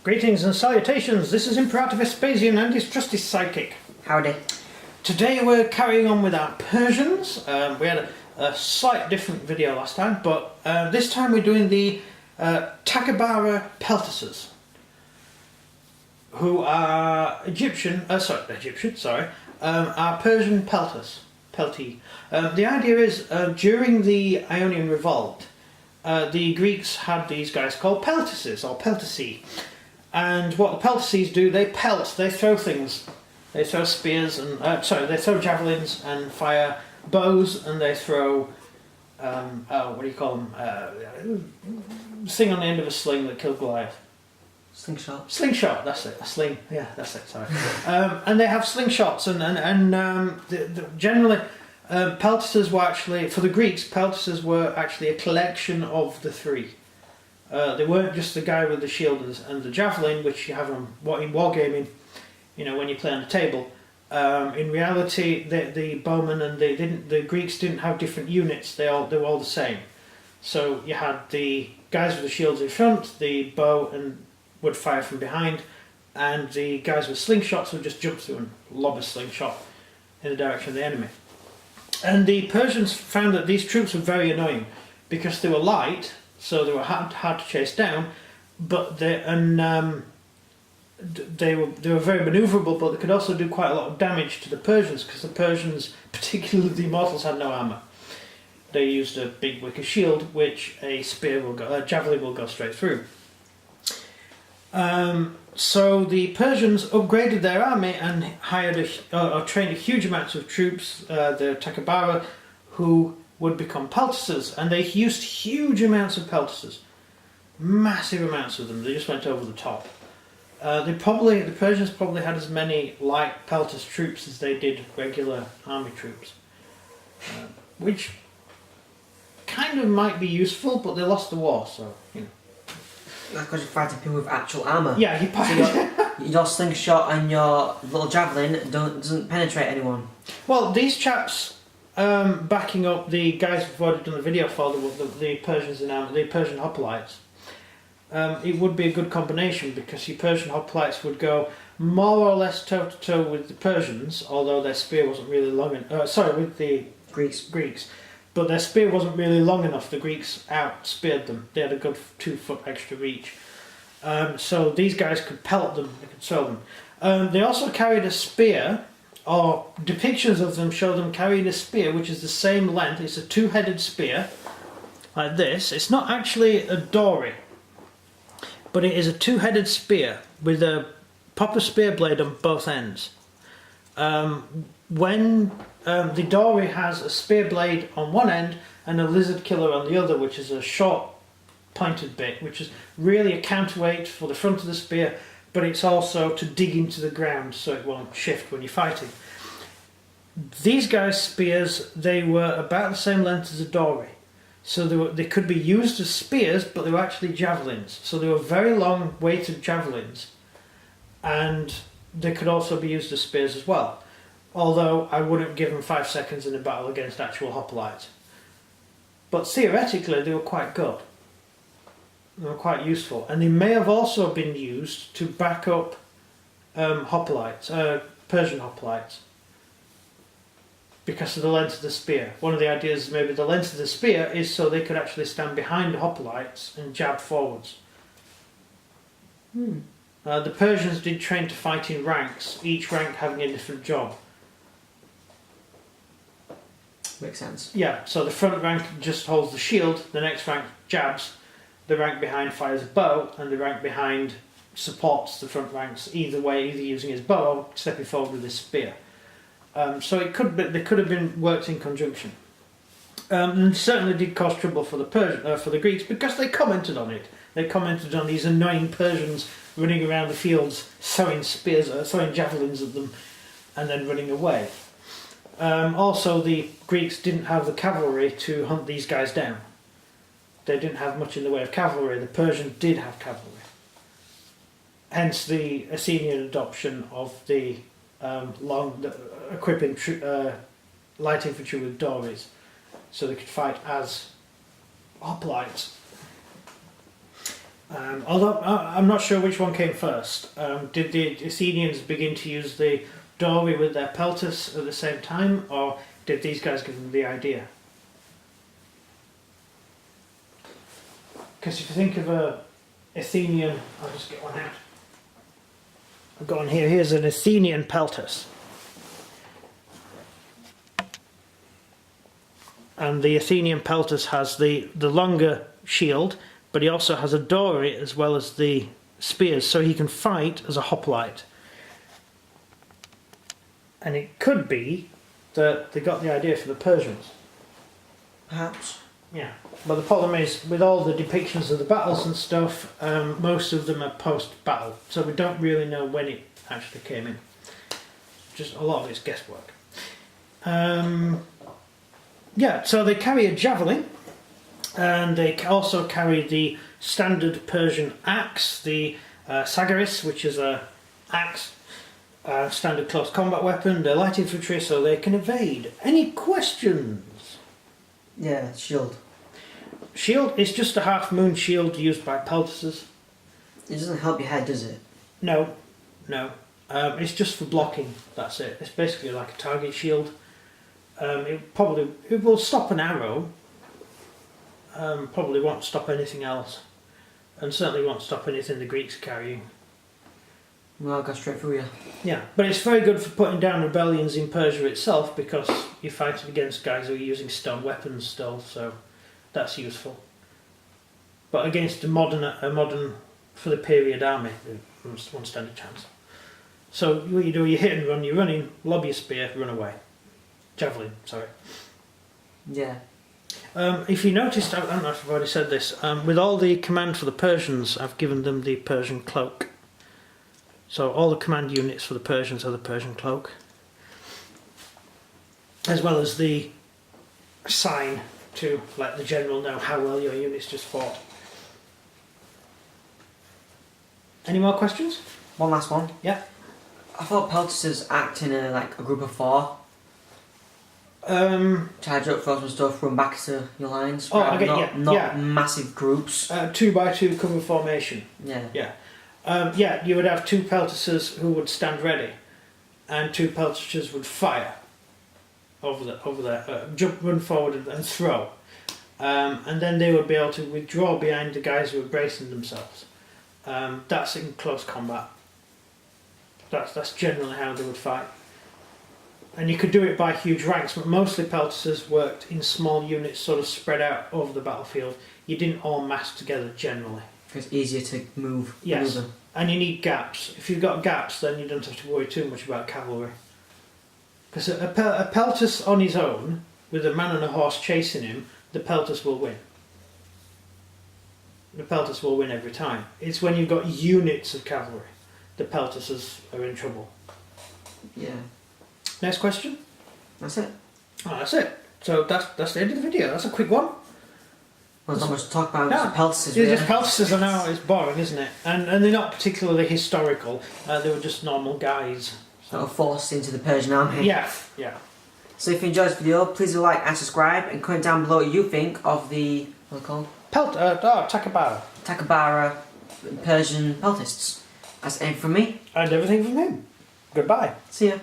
Greetings and salutations, this is Imperator Vespasian and his trusty sidekick. Howdy. Today we're carrying on with our Persians. We had a slight different video last time, but this time we're doing the takabara peltasts, who are are Persian pelti. The idea is, during the Ionian Revolt, the Greeks had these guys called peltasts, or peltasi. And what the peltasts do, they throw things. They throw spears and, they throw javelins and fire bows, and they throw, what do you call them? Thing on the end of a sling that killed Goliath. Slingshot. Slingshot, that's it. A sling, yeah, that's it, sorry. And they have slingshots, and generally, peltasts were actually, for the Greeks, peltasts were actually a collection of the three. They weren't just the guy with the shield and the javelin, which you have in wargaming, you know, when you play on the table. In reality, the bowmen and the Greeks didn't have different units. They were all the same. So you had the guys with the shields in front, the bow and would fire from behind, and the guys with slingshots would just jump through and lob a slingshot in the direction of the enemy. And the Persians found that these troops were very annoying because they were light. So they were hard to chase down, but they were very manoeuvrable, but they could also do quite a lot of damage to the Persians, because the Persians, particularly the Immortals, had no armour. They used a big wicker shield, which a javelin will go straight through. So the Persians upgraded their army and hired or trained a huge amounts of troops, the takabara, who would become peltasts, and they used huge amounts of peltasts, massive amounts of them. They just went over the top. The Persians probably had as many light peltast troops as they did regular army troops, which kind of might be useful, but they lost the war, so you know. That's because you're fighting people with actual armour. Yeah, your slingshot and your little javelin doesn't penetrate anyone. Well, these chaps. Backing up the guys who've already done the video for the Persians in armour, the Persian hoplites, it would be a good combination, because your Persian hoplites would go more or less toe to toe with the Persians, although their spear wasn't really long enough. With the Greeks, but their spear wasn't really long enough. The Greeks out-speared them. They had a good 2 foot extra reach. So these guys could pelt them. They could throw them. They also carried a spear. Or depictions of them show them carrying a spear which is the same length. It's a 2-headed spear, like this. It's not actually a dory, but it is a 2-headed spear with a proper spear blade on both ends. When the dory has a spear blade on one end and a lizard killer on the other, which is a short pointed bit, which is really a counterweight for the front of the spear, but it's also to dig into the ground so it won't shift when you're fighting. These guys' spears, they were about the same length as a dory. So they could be used as spears, but they were actually javelins. So they were very long weighted javelins. And they could also be used as spears as well. Although I wouldn't give them 5 seconds in a battle against actual hoplites. But theoretically they were quite good. They were quite useful, and they may have also been used to back up Persian hoplites, because of the length of the spear. One of the ideas is maybe the length of the spear is so they could actually stand behind the hoplites and jab forwards. The Persians did train to fight in ranks, each rank having a different job. Makes sense. Yeah, so the front rank just holds the shield, the next rank jabs, the rank behind fires a bow, and the rank behind supports the front ranks either way, either using his bow or stepping forward with his spear. So they could have been worked in conjunction. And certainly did cause trouble for the Greeks, because they commented on it. They commented on these annoying Persians running around the fields, throwing javelins at them, and then running away. Also, the Greeks didn't have the cavalry to hunt these guys down. They didn't have much in the way of cavalry. The Persians did have cavalry. Hence the Athenian adoption of the equipping light infantry with dories, so they could fight as hoplites. Although I'm not sure which one came first. Did the Athenians begin to use the dory with their peltas at the same time, or did these guys give them the idea? Because if you think of a Athenian, I'll just get one out. I've got one here. Here's an Athenian peltas. And the Athenian peltas has the longer shield, but he also has a dory as well as the spears, so he can fight as a hoplite. And it could be that they got the idea for the Persians. Perhaps. Yeah, but the problem is, with all the depictions of the battles and stuff, most of them are post-battle, so we don't really know when it actually came in. Just a lot of it's guesswork. Yeah, so they carry a javelin, and they also carry the standard Persian axe, the sagaris, which is a axe, standard close combat weapon. They're light infantry, so they can evade. Any questions? Yeah, shield. Shield is just a half-moon shield used by peltases. It doesn't help your head, does it? No. It's just for blocking, that's it. It's basically like a target shield. It will stop an arrow. Probably won't stop anything else. And certainly won't stop anything the Greeks are carrying. Well, I'll go straight through you. Yeah, but it's very good for putting down rebellions in Persia itself, because you're fighting against guys who are using stone weapons still, so that's useful. But against a modern for the period army, one stand a chance. So what you do, you hit and run, you're running, lob your spear, run away. Javelin, sorry. Yeah. If you noticed, I don't know if I've already said this, with all the command for the Persians, I've given them the Persian cloak. So all the command units for the Persians are the Persian cloak. As well as the sign to let the general know how well your units just fought. Any more questions? One last one. Yeah. I thought peltases act in a group of 4. Charge up, throw some stuff, run back to your lines. Oh, right? okay, Not massive groups. 2x2 cover formation. Yeah. Yeah. You would have 2 peltases who would stand ready, and 2 peltases would fire over there, jump, run forward, and throw. And then they would be able to withdraw behind the guys who are bracing themselves. That's in close combat. That's generally how they would fight. And you could do it by huge ranks, but mostly peltases worked in small units, sort of spread out over the battlefield. You didn't all mass together generally. It's easier to move. Yes, maneuver. and you need gaps. If you've got gaps, then you don't have to worry too much about cavalry. Because a peltas on his own, with a man and a horse chasing him, the peltas will win. The peltas will win every time. It's when you've got units of cavalry, the peltases are in trouble. Yeah. Next question? That's it. Oh, that's it. So that's the end of the video. That's a quick one. Well, there's not much to talk about. No. It's peltases. Yeah, just peltases, I know, it's boring, isn't it? And they're not particularly historical. They were just normal guys. That were forced into the Persian army. Yeah. So if you enjoyed this video, please like and subscribe, and comment down below what you think of the, what are they called? Takabara. Takabara Persian peltasts. That's it from me. And everything from him. Goodbye. See ya.